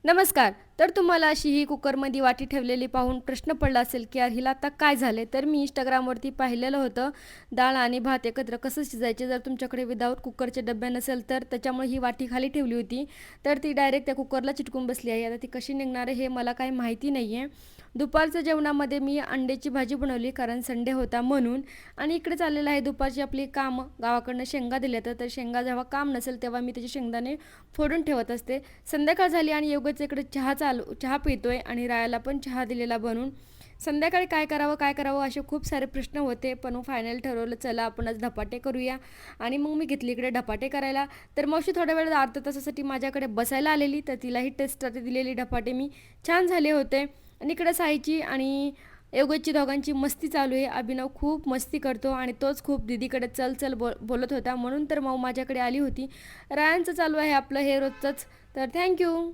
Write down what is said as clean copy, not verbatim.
नमस्कार. तर तुम्हाला अशी ही कुकरमध्ये वाटी ठेवलेली पाहून प्रश्न पडला असेल, की यार हिला आता काय झाले? तर मी Instagramवरती पाहिलेलं होतं, डाळ आणि भात एकत्र कसं शिजायचे. जर तुमच्याकडे विदाऊट कुकरचे डब्बे नसेल, तर त्याच्यामुळे ही वाटी खाली ठेवली होती. तर ती डायरेक्ट त्या कुकरला चिटकून बसली आहे. आता ती कशी निघणार आहे, हे मला काही माहिती नाही आहे. दुपारच्या जेवणामध्ये मी अंड्याची भाजी बनवली, कारण संडे होता म्हणून. आणि इकडे चाललेलं आहे दुपारची आपली कामं. गावाकडनं शेंगा दिल्या तर शेंगा जेव्हा काम नसेल, तेव्हा मी त्याचे शेंगदाणे फोडून ठेवत असते. संध्याकाळ झाली आणि योगेशच्या इकडे चहा पितोय आणि रायाला पण चहा दिलेला बनवून. संध्याकाळी काय करावं असे खूप सारे प्रश्न होते, पण मग फायनल ठरवलं चला आपण आज धपाटे करूया. आणि मग मी घेतली इकडे धपाटे करायला. तर मावशी थोड्या वेळ अर्ध्या तासासाठी माझ्याकडे बसायला आलेली, तर तिलाही टेस्टसाठी दिलेली धपाटे मी छान झाले होते. आणि इकडे साईची आणि योगेशची दोघांची मस्ती चालू आहे. अभिनव खूप मस्ती करतो आणि तोच खूप दीदीकडे चल चल बोलत होता, म्हणून तर मग माझ्याकडे आली होती. रायांचं चालू आहे आपलं हे रोजचंच. तर थँक्यू.